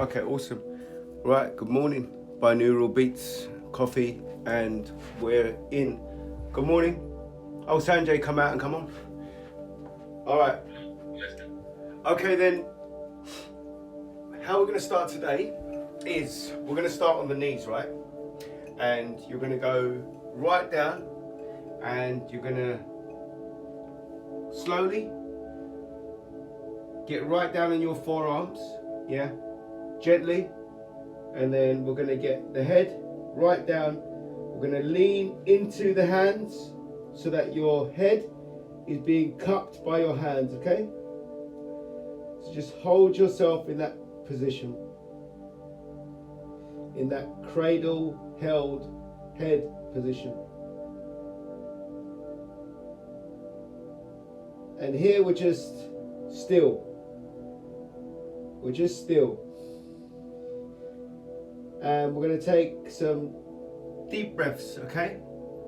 Okay, awesome. Right, good morning. Binaural Beats, coffee, and we're in. Good morning. Oh, Sanjay, come out and come on. All right. Okay, then. How we're going to start today is we're going to start on the knees, right? And you're going to go right down, and you're going to slowly get right down on your forearms, yeah, gently, and then we're going to get the head right down. We're going to lean into the hands so that your head is being cupped by your hands, okay? So just hold yourself in that position, in that cradle held head position. And here we're just still. We're just still. And we're going to take some deep breaths, okay?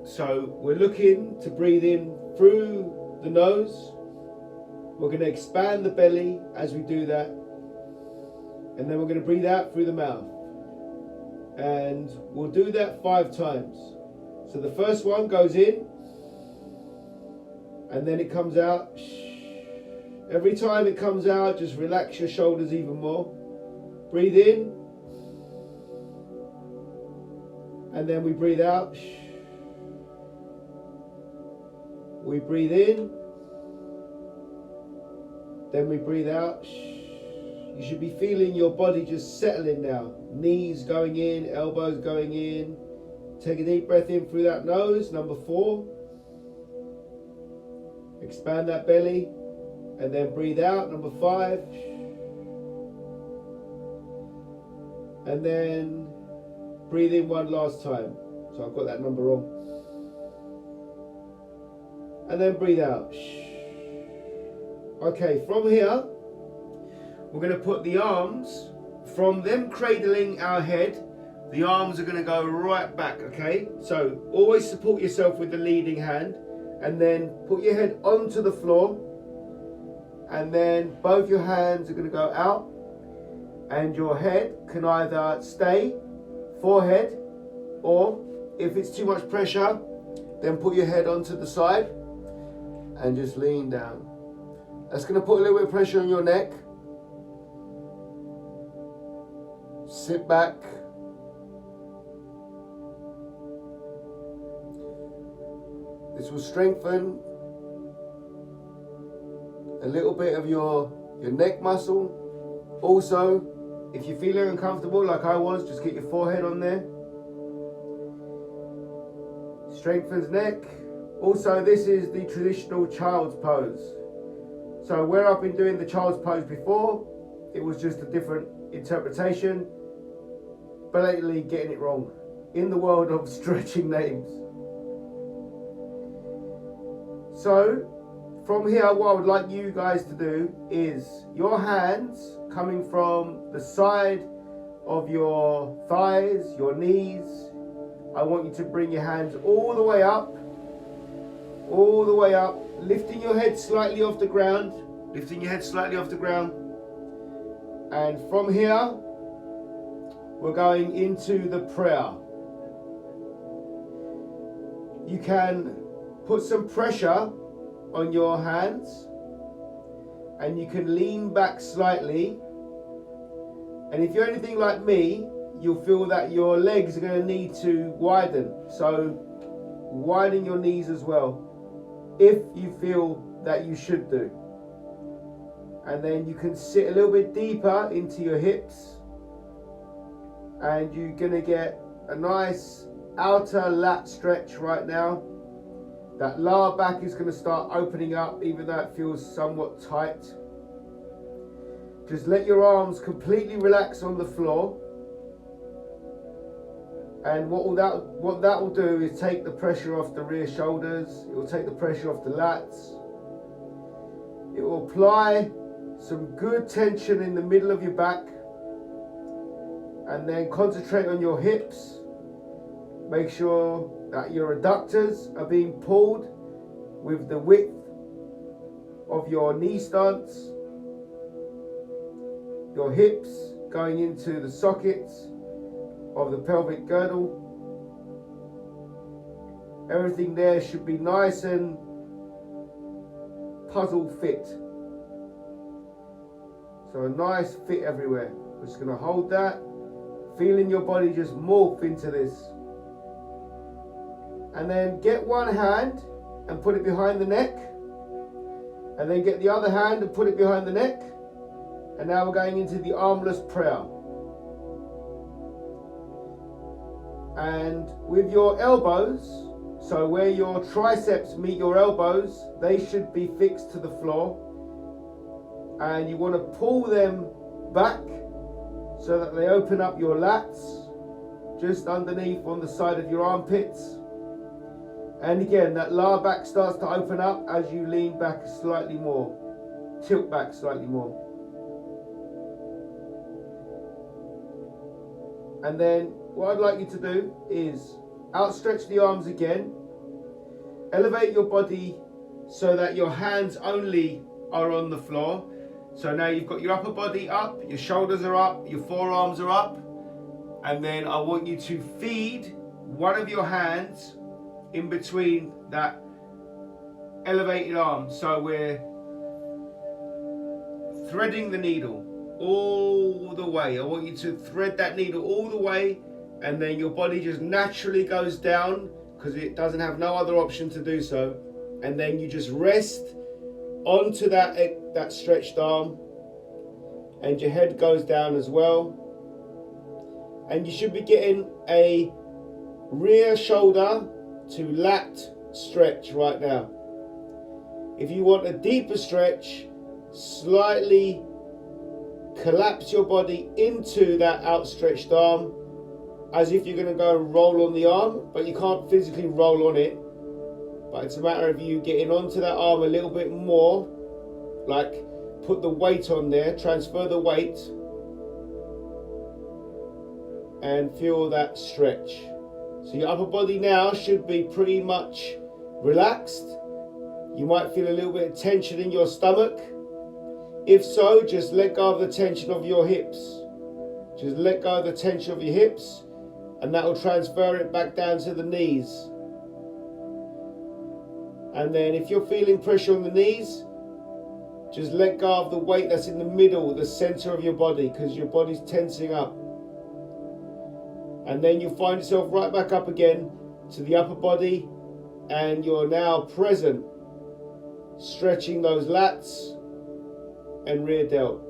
So we're looking to breathe in through the nose. We're going to expand the belly as we do that. And then we're going to breathe out through the mouth. And we'll do that 5 times. So the first one goes in. And then it comes out. Every time it comes out, just relax your shoulders even more. Breathe in. And then we breathe out. We breathe in. Then we breathe out. You should be feeling your body just settling now. Knees going in, elbows going in. Take a deep breath in through that nose, number 4. Expand that belly. And then breathe out, number 5. And then breathe in one last time. So I've got that number wrong. And then breathe out. Okay, from here, we're going to put the arms, from them cradling our head, the arms are going to go right back, okay? So always support yourself with the leading hand, and then put your head onto the floor, and then both your hands are going to go out, and your head can either stay forehead, or if it's too much pressure, then put your head onto the side and just lean down. That's going to put a little bit of pressure on your neck. Sit back. This will strengthen a little bit of your neck muscle. Also, if you're feeling uncomfortable like I was, just get your forehead on there. Strengthens neck. Also, this is the traditional child's pose. So where I've been doing the child's pose before, it was just a different interpretation. Blatantly getting it wrong in the world of stretching names. So from here, what I would like you guys to do is your hands coming from the side of your thighs, your knees. I want you to bring your hands all the way up, lifting your head slightly off the ground, And from here, we're going into the prayer. You can put some pressure on your hands, and you can lean back slightly. And if you're anything like me, you'll feel that your legs are going to need to widen. So widen your knees as well, if you feel that you should do. And then you can sit a little bit deeper into your hips, and you're going to get a nice outer lat stretch right now. That lower back is going to start opening up, even though it feels somewhat tight. Just let your arms completely relax on the floor. And what that will do is take the pressure off the rear shoulders. It will take the pressure off the lats. It will apply some good tension in the middle of your back. And then concentrate on your hips. Make sure that your adductors are being pulled with the width of your knee stance. Your hips going into the sockets of the pelvic girdle. Everything there should be nice and puzzle fit. So a nice fit everywhere. We're just going to hold that, feeling your body just morph into this. And then get one hand and put it behind the neck. And then get the other hand and put it behind the neck. And now we're going into the Armless Prayer. And with your elbows, so where your triceps meet your elbows, they should be fixed to the floor. And you want to pull them back so that they open up your lats just underneath on the side of your armpits. And again, that lower back starts to open up as you lean back slightly more, tilt back slightly more. And then what I'd like you to do is outstretch the arms again, elevate your body so that your hands only are on the floor. So now you've got your upper body up, your shoulders are up, your forearms are up, and then I want you to feed one of your hands in between that elevated arm. So we're threading the needle all the way. I want you to thread that needle all the way, and then your body just naturally goes down because it doesn't have no other option to do so. And then you just rest onto that stretched arm, and your head goes down as well. And you should be getting a rear shoulder to lat stretch right now. If you want a deeper stretch, slightly collapse your body into that outstretched arm as if you're going to go and roll on the arm, but you can't physically roll on it. But it's a matter of you getting onto that arm a little bit more, like put the weight on there, transfer the weight, and feel that stretch. So your upper body now should be pretty much relaxed. You might feel a little bit of tension in your stomach. If so, just let go of the tension of your hips. Just let go of the tension of your hips, and that will transfer it back down to the knees. And then if you're feeling pressure on the knees, just let go of the weight that's in the middle, the center of your body, because your body's tensing up. And then you find yourself right back up again to the upper body, and you're now present, stretching those lats and rear delt.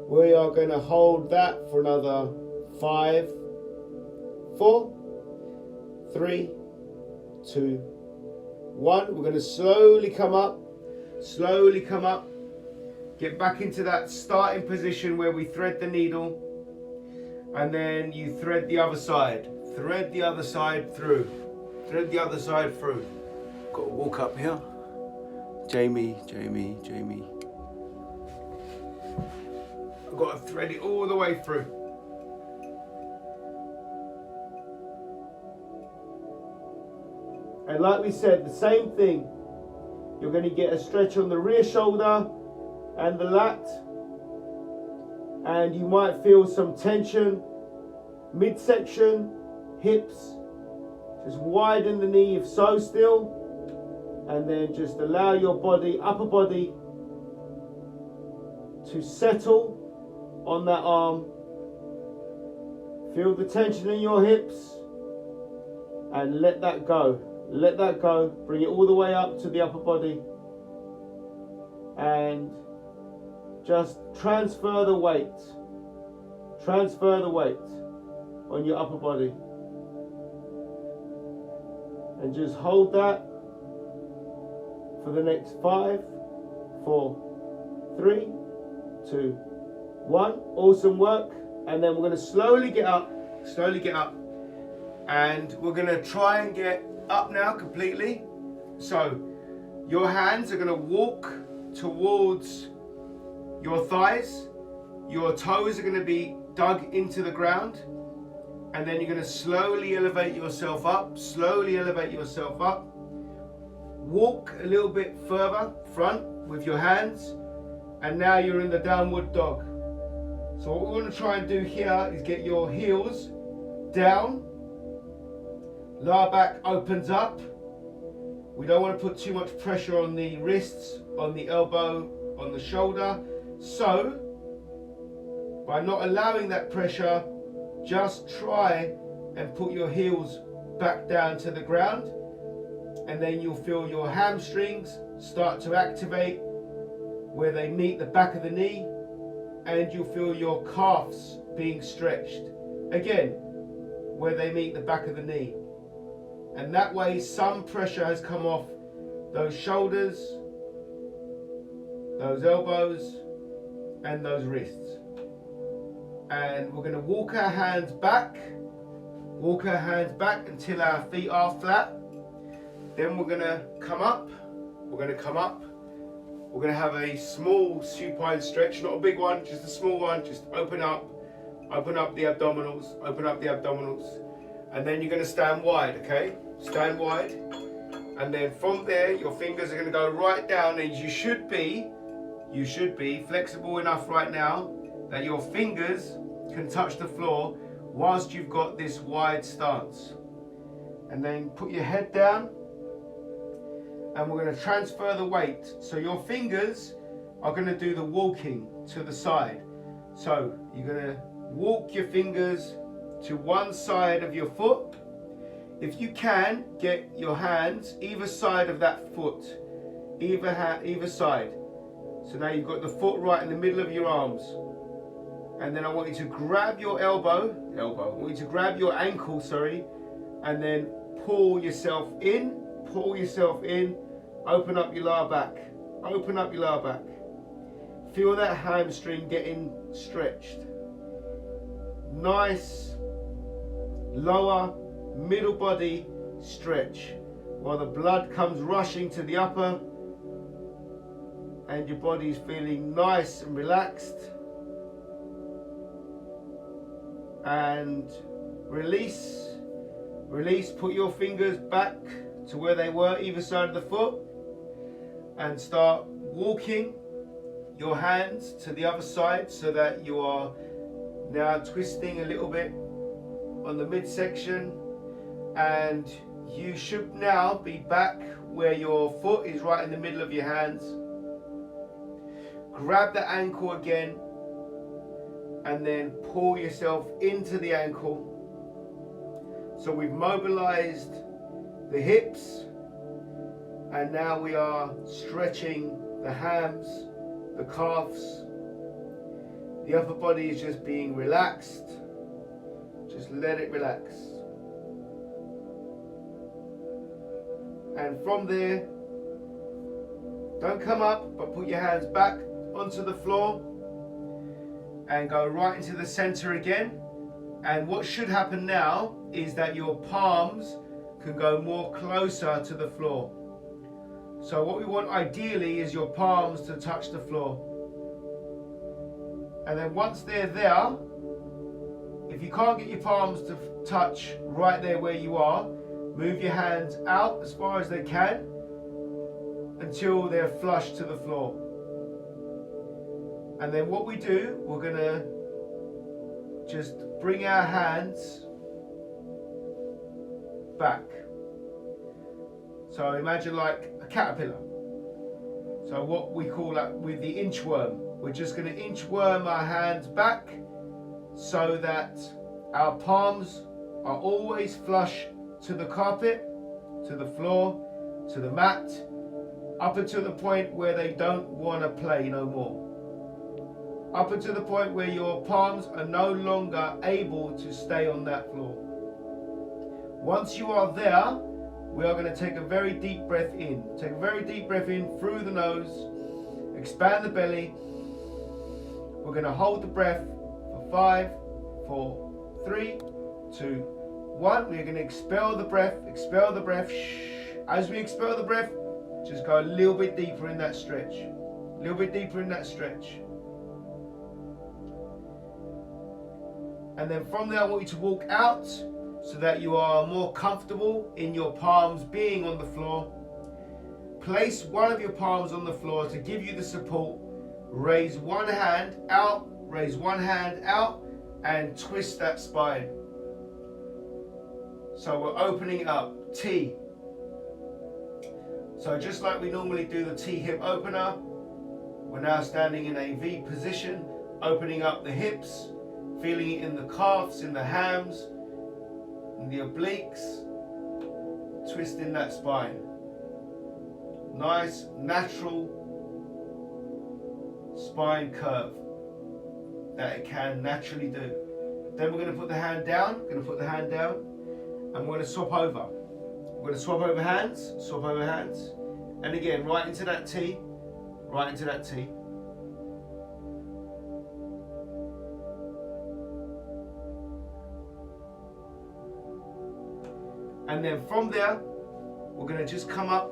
We are going to hold that for another 5, 4, 3, 2, 1. We're going to slowly come up, get back into that starting position where we thread the needle, and then you thread the other side, thread the other side through, thread the other side through. Got to walk up here. Jamie. I've got to thread it all the way through. And like we said, the same thing. You're going to get a stretch on the rear shoulder and the lat. And you might feel some tension, midsection, hips. Just widen the knee if so still. And then just allow your body, upper body, to settle on that arm. Feel the tension in your hips and let that go. Let that go. Bring it all the way up to the upper body. And just transfer the weight. Transfer the weight on your upper body. And just hold that for the next 5, 4, 3, 2, 1. Awesome work. And then we're going to slowly get up, and we're going to try and get up now completely. So your hands are going to walk towards your thighs. Your toes are going to be dug into the ground, and then you're going to slowly elevate yourself up, Walk a little bit further front with your hands, And now you're in the downward dog. So what we want to try and do here is get your heels down. Lower back opens up. We don't want to put too much pressure on the wrists, on the elbow, on the shoulder. So, by not allowing that pressure, just try and put your heels back down to the ground, and then you'll feel your hamstrings start to activate where they meet the back of the knee, and you'll feel your calves being stretched again where they meet the back of the knee. And that way some pressure has come off those shoulders, those elbows, and those wrists. And we're going to walk our hands back until our feet are flat. Then we're going to come up. We're going to have a small supine stretch, not a big one, just a small one. Just open up the abdominals, and then you're going to stand wide, okay? Stand wide, and then from there your fingers are going to go right down, and you should be flexible enough right now that your fingers can touch the floor whilst you've got this wide stance. And then put your head down, and we're going to transfer the weight. So your fingers are going to do the walking to the side. So you're going to walk your fingers to one side of your foot. If you can, get your hands either side of that foot, either side. So now you've got the foot right in the middle of your arms. And then I want you to grab your I want you to grab your ankle, and then pull yourself in, open up your lower back, Feel that hamstring getting stretched. Nice lower middle body stretch while the blood comes rushing to the upper and your body is feeling nice and relaxed. And release, put your fingers back to where they were either side of the foot, and start walking your hands to the other side so that you are now twisting a little bit on the midsection, and you should now be back where your foot is right in the middle of your hands. Grab the ankle again and then pull yourself into the ankle. So we've mobilized the hips, and now we are stretching the hams, the calves. The upper body is just being relaxed. Just let it relax. And from there, don't come up, but put your hands back onto the floor and go right into the center again. And what should happen now is that your palms can go more closer to the floor. So what we want ideally is your palms to touch the floor. And then once they're there, if you can't get your palms to touch right there where you are, move your hands out as far as they can until they're flush to the floor. And then what we do, we're going to just bring our hands back. So imagine like a caterpillar. So what we call that with the inchworm. We're just going to inchworm our hands back so that our palms are always flush to the carpet, to the floor, to the mat, up until the point where they don't want to play no more. Up until the point where your palms are no longer able to stay on that floor. Once you are there, we are going to take a very deep breath in. Take a very deep breath in through the nose, expand the belly. We're going to hold the breath for 5, 4, 3, 2, 1. We're going to expel the breath, As we expel the breath, just go a little bit deeper in that stretch. And then from there, I want you to walk out so that you are more comfortable in your palms being on the floor. Place one of your palms on the floor to give you the support raise one hand out, raise one hand out, and twist that spine. So we're opening it up, T. So just like we normally do the T hip opener, we're now standing in a V position, opening up the hips, feeling it in the calves, in the hams, in the obliques, twisting that spine. Nice, natural spine curve that it can naturally do. Then we're going to put the hand down, and we're going to swap over. We're going to swap over hands, and again, right into that T, right into that T. And then from there, we're going to just come up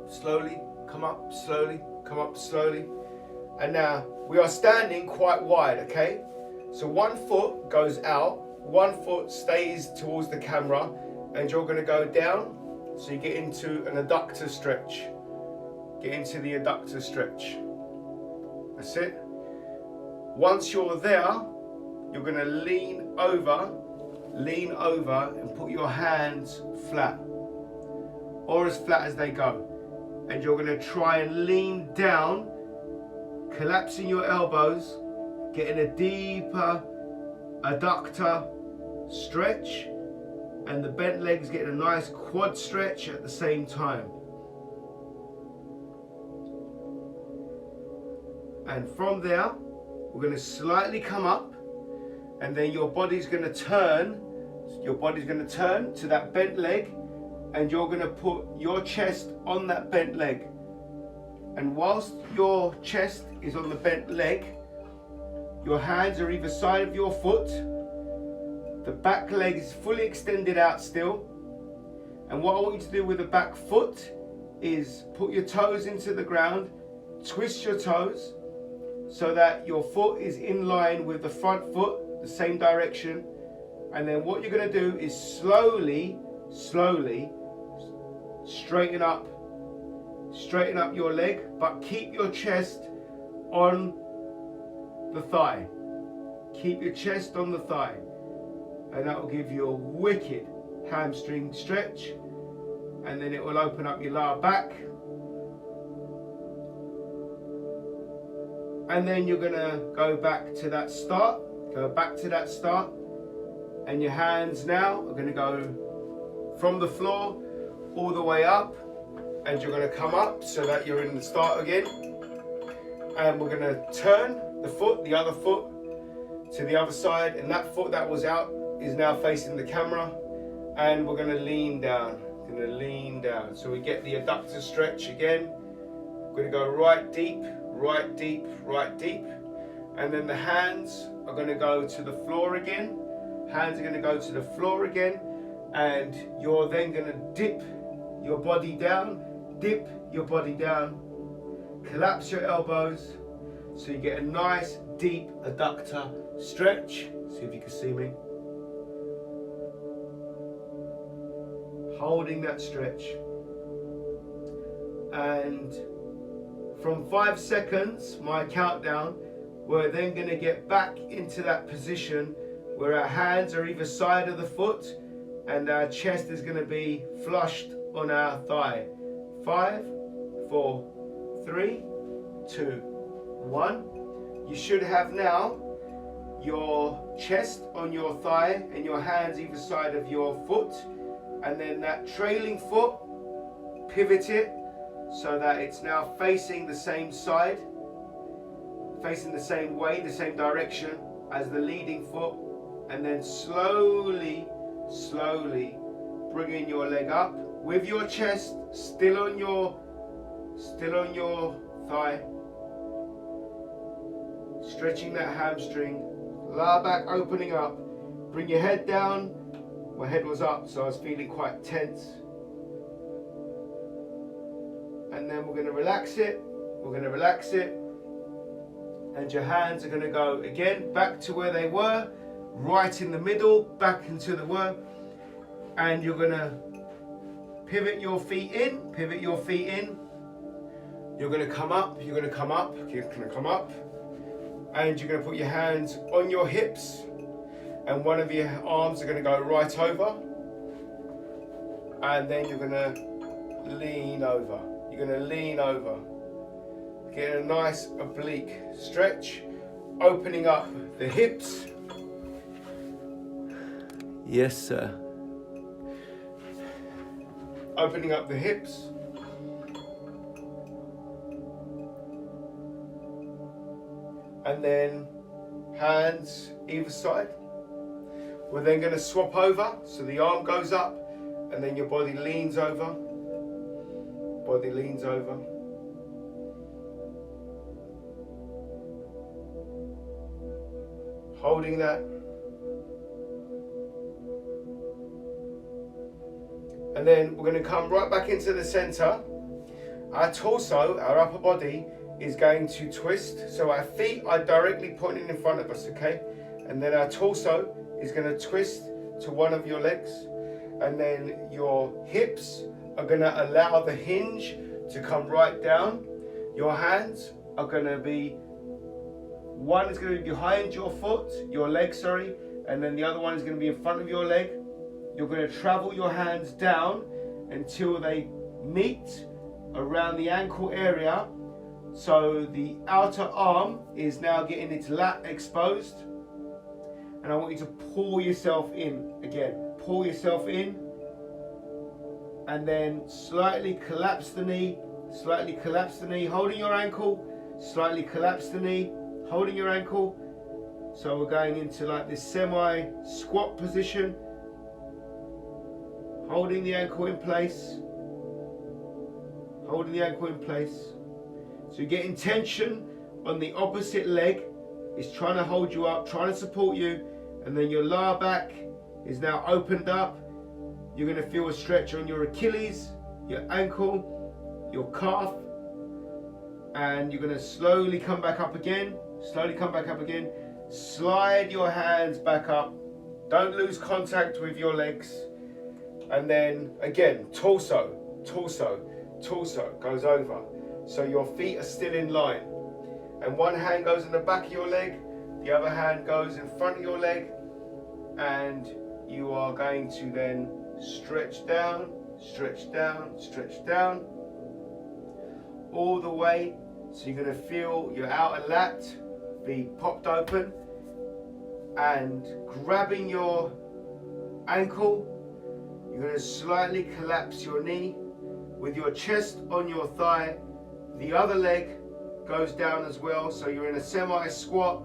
slowly, come up slowly, come up slowly. And now we are standing quite wide, okay? So one foot goes out, one foot stays towards the camera, and you're going to go down. So you get into an Abductor Stretch. Get into the Abductor Stretch. That's it. Once you're there, you're going to lean over and put your hands flat, or as flat as they go. And you're going to try and lean down, collapsing your elbows, getting a deeper Abductor Stretch, and the bent legs getting a nice quad stretch at the same time. And from there, we're going to slightly come up, and then your body's going to turn. Your body's going to turn to that bent leg, and you're going to put your chest on that bent leg. And whilst your chest is on the bent leg, your hands are either side of your foot. The back leg is fully extended out still. And what I want you to do with the back foot is put your toes into the ground, twist your toes so that your foot is in line with the front foot, the same direction. And then what you're going to do is slowly straighten up your leg, but keep your chest on the thigh. Keep your chest on the thigh. And that will give you a wicked hamstring stretch. And then it will open up your lower back. And then you're going to go back to that start. And your hands now are going to go from the floor all the way up. And you're going to come up so that you're in the start again. And we're going to turn the other foot to the other side. And that foot that was out is now facing the camera. And we're going to lean down. So we get the Abductor Stretch again. We're going to go right deep. And then the hands are going to go to the floor again. And you're then going to dip your body down. Collapse your elbows so you get a nice deep Abductor Stretch. See if you can see me. Holding that stretch. And from 5 seconds, my countdown, we're then going to get back into that position where our hands are either side of the foot and our chest is going to be flushed on our thigh. 5, 4, 3, 2, 1. You should have now your chest on your thigh and your hands either side of your foot, and then that trailing foot, pivot it so that it's now facing the same side, facing the same way, the same direction as the leading foot, and then slowly bringing your leg up with your chest still on your thigh, stretching that hamstring, lower back opening up, bring your head down. My head was up, so I was feeling quite tense. And then we're going to relax it. And your hands are going to go again back to where they were, right in the middle, back into the work. And you're going to pivot your feet in, you're going to come up, you're going to come up, you're going to come up, and you're going to put your hands on your hips, and one of your arms are going to go right over, and then you're going to lean over. You're going to lean over. Get a nice oblique stretch, opening up the hips. Yes, sir. Opening up the hips. And then hands either side. We're then going to swap over, so the arm goes up and then your body leans over. Body leans over. Holding that. And then we're going to come right back into the center. Our torso, our upper body, is going to twist. So our feet are directly pointing in front of us, okay? And then our torso is going to twist to one of your legs. And then your hips are going to allow the hinge to come right down. Your hands are going to be, one is going to be behind your foot, your leg, sorry, and then the other one is going to be in front of your leg. You're going to travel your hands down until they meet around the ankle area. So the outer arm is now getting its lat exposed. And I want you to pull yourself in again. Pull yourself in. And then slightly collapse the knee. Slightly collapse the knee, holding your ankle. Slightly collapse the knee, holding your ankle. So we're going into like this semi-squat position. Holding the ankle in place. Holding the ankle in place. So you're getting tension on the opposite leg. It's trying to hold you up, trying to support you. And then your lower back is now opened up. You're going to feel a stretch on your Achilles, your ankle, your calf. And you're going to slowly come back up again. Slowly come back up again. Slide your hands back up. Don't lose contact with your legs. And then again, torso, torso, torso goes over. So your feet are still in line. And one hand goes in the back of your leg. The other hand goes in front of your leg. And you are going to then stretch down, stretch down, stretch down. All the way. So you're going to feel your outer lat be popped open. And grabbing your ankle, you're going to slightly collapse your knee with your chest on your thigh. The other leg goes down as well, so you're in a semi-squat.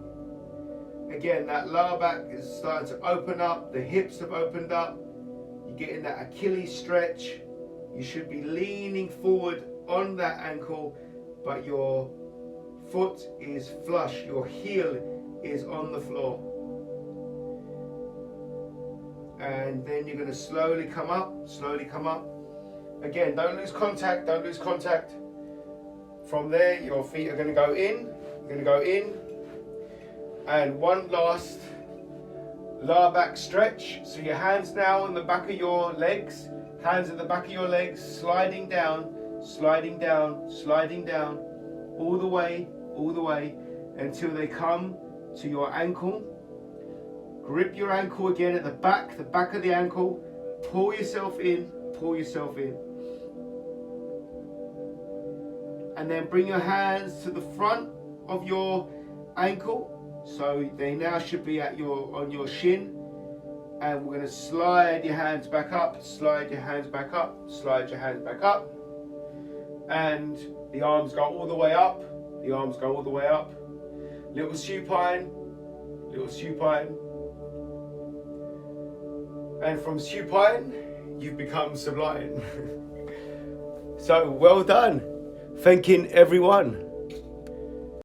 Again, that lower back is starting to open up, the hips have opened up. You're getting that Achilles stretch. You should be leaning forward on that ankle, but your foot is flush, your heel is on the floor. And then you're going to slowly come up, slowly come up. Again, don't lose contact, don't lose contact. From there, your feet are going to go in, you're going to go in. And one last lower back stretch. So your hands now on the back of your legs, hands at the back of your legs, sliding down, sliding down, sliding down, all the way, until they come to your ankle. Grip your ankle again at the back of the ankle. Pull yourself in, pull yourself in. And then bring your hands to the front of your ankle. So they now should be at on your shin. And we're going to slide your hands back up, slide your hands back up, slide your hands back up. And the arms go all the way up, the arms go all the way up. Little supine, little supine. And from supine, you've become sublime. So well done. Thanking everyone.